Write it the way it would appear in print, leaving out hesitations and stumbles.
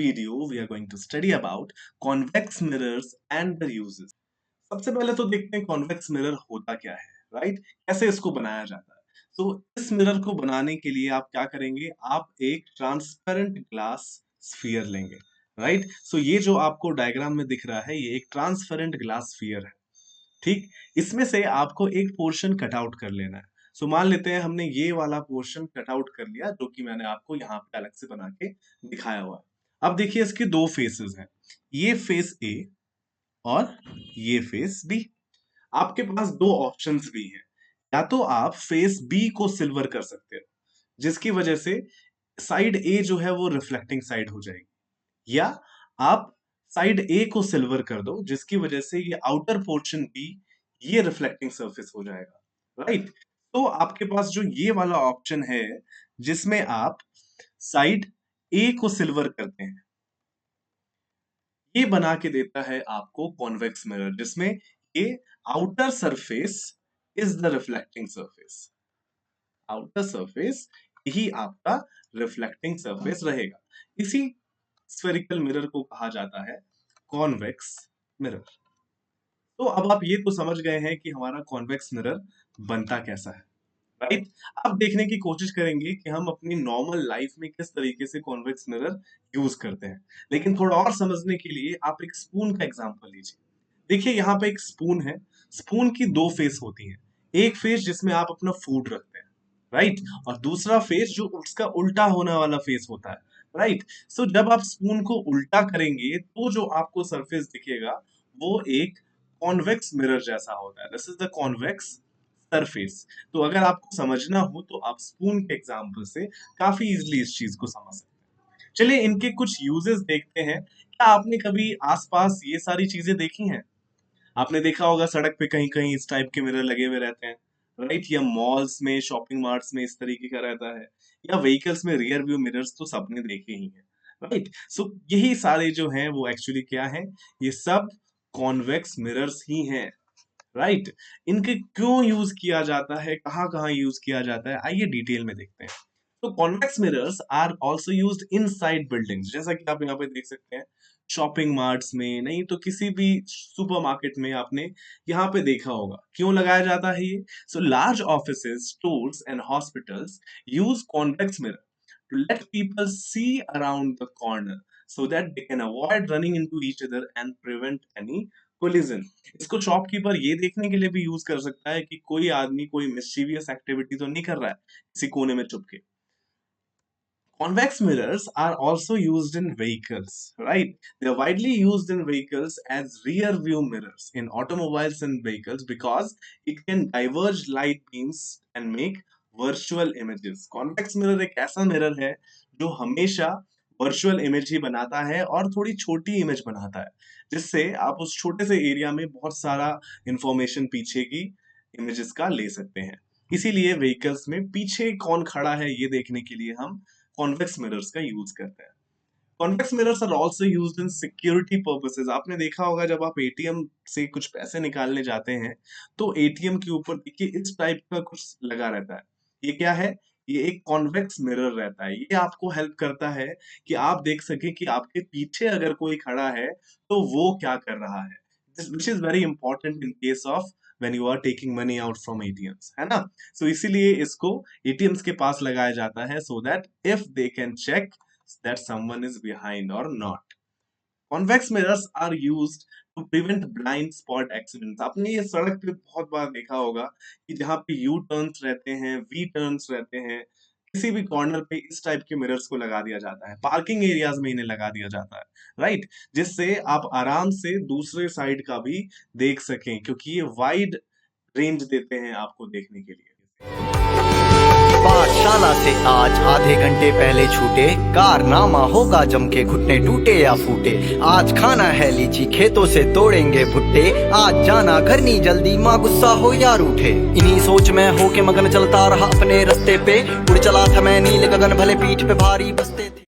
video we are going to study about convex mirrors and their uses. सबसे पहले तो देखते हैं कॉन्वेक्स मिरर होता क्या है, राइट? कैसे इसको बनाया जाता है। तो इस मिरर को बनाने के लिए आप क्या करेंगे, आप एक ट्रांसपेरेंट ग्लास स्फीयर लेंगे, राइट? सो ये जो आपको डायग्राम में दिख रहा है, ये एक ट्रांसपेरेंट ग्लास स्फीयर है, ठीक? इसमें से आपको एक पोर्शन कट आउट कर लेना है। सो मान लेते हैं हमने ये वाला पोर्शन कट आउट कर लिया, जो कि मैंने आपको यहाँ पे अलग से बना के दिखाया हुआ है। अब देखिए इसके दो फेसेस हैं, ये फेस ए और ये फेस बी। आपके पास दो ऑप्शंस भी हैं, या तो आप फेस बी को सिल्वर कर सकते हो, जिसकी वजह से साइड ए जो है वो रिफ्लेक्टिंग साइड हो जाएगी, या आप साइड ए को सिल्वर कर दो, जिसकी वजह से ये आउटर पोर्शन बी ये रिफ्लेक्टिंग सरफेस हो जाएगा, राइट? तो आपके पास जो ये वाला ऑप्शन है, जिसमें आप साइड ए को सिल्वर करते हैं, ये बना के देता है आपको कॉन्वेक्स मिरर, जिसमें ये outer surface is the reflecting surface. Outer surface यही आपका रिफ्लेक्टिंग सरफेस रहेगा। इसी स्फेरिकल मिरर को कहा जाता है कॉन्वेक्स मिरर। तो अब आप ये तो समझ गए हैं कि हमारा कॉन्वेक्स मिरर बनता कैसा है, राइट? अब देखने की कोशिश करेंगे कि हम अपनी नॉर्मल लाइफ में किस तरीके से कॉन्वेक्स मिरर यूज करते हैं। लेकिन थोड़ा और समझने के लिए आप एक स्पून का एग्जांपल लीजिए। देखिए यहाँ पे एक स्पून है, स्पून की दो फेस होती हैं। एक फेस जिसमें आप अपना फूड रखते हैं, राइट? और दूसरा फेस जो उसका उल्टा होने वाला फेस होता है, राइट? सो जब आप स्पून को उल्टा करेंगे तो जो आपको सरफेस दिखेगा वो एक कॉन्वेक्स मिरर जैसा होता है। This is the convex surface. तो अगर आपको समझना हो तो आप स्पून के एग्जांपल से काफी इजीली इस चीज को समझ सकते हैं। चलिए इनके कुछ यूजेस देखते हैं। क्या आपने कभी आसपास ये सारी चीजें देखी हैं? आपने देखा होगा सड़क पे कहीं कहीं इस टाइप के मिरर लगे हुए रहते हैं, राइट? या मॉल्स में, शॉपिंग मार्ट्स में इस तरीके का रहता है, या व्हीकल्स में रियर व्यू मिरर्स तो सबने देखे ही हैं, राइट? सो यही सारे जो हैं वो एक्चुअली क्या हैं, ये सब कॉन्वेक्स मिरर्स ही हैं, राइट? इनके क्यों यूज किया जाता है, कहाँ कहाँ यूज किया जाता है, आइए डिटेल में देखते हैं। तो convex mirrors are also used inside buildings, जैसा कि आप यहाँ पे देख सकते हैं। शॉपिंग मार्ट्स में, नहीं तो किसी भी सुपरमार्केट में आपने यहाँ पे देखा होगा। क्यों लगाया जाता है ये? So large offices, stores and hospitals use convex mirror to let people see around the corner so that they can avoid running into each other and prevent any collision। इसको शॉपकीपर ये देखने के लिए भी यूज कर सकता है कि कोई आदमी कोई मिस्चीवियस एक्टिविटी तो नहीं कर रहा है किसी कोने में छुप के। Convex mirrors are also used in vehicles, right? They are widely used in vehicles as rear view mirrors in automobiles and vehicles because it can diverge light beams and make virtual images। Convex mirror एक ऐसा mirror है जो हमेशा virtual image ही बनाता है और थोड़ी छोटी इमेज बनाता है, जिससे आप उस छोटे से एरिया में बहुत सारा इंफॉर्मेशन पीछे की इमेजेस का ले सकते हैं। इसीलिए व्हीकल्स में पीछे कौन खड़ा है ये देखने के लिए हम कॉन्वेक्स मिरर्स का यूज करते हैं। Convex mirrors are also used in security purposes. आपने देखा होगा जब आप एटीएम से कुछ पैसे निकालने जाते हैं तो एटीएम के ऊपर देखिए इस टाइप का कुछ लगा रहता है। ये क्या है? ये एक कॉन्वेक्स मिरर रहता है। ये आपको हेल्प करता है कि आप देख सकें कि आपके पीछे अगर कोई खड़ा है तो वो क्या कर रहा है, which is very important in case of when you are taking money out from ATMs, है ना? So इसीलिए इसको ATMs के पास लगाया जाता है so that if they can check that someone is behind or not। Convex mirrors are used to prevent blind spot accidents। आपने ये सड़क पे बहुत बार देखा होगा कि जहाँ पे यू टर्न्स रहते हैं, वी टर्न्स रहते हैं, किसी भी कॉर्नर पे इस टाइप के मिरर्स को लगा दिया जाता है। पार्किंग एरियाज में इन्हें लगा दिया जाता है, राइट? जिससे आप आराम से दूसरे साइड का भी देख सकें, क्योंकि ये वाइड रेंज देते हैं आपको देखने के लिए। पाठशाला से आज आधे घंटे पहले छूटे, कारनामा होगा जम के, घुटने टूटे या फूटे। आज खाना है लीची, खेतों से तोड़ेंगे भुट्टे। आज जाना घर नहीं जल्दी, माँ गुस्सा हो या रूठे। इन्हीं सोच में हो के मगन चलता रहा अपने रास्ते पे। उड़ चला था मैं नील गगन, भले पीठ पे भारी बस्ते थे।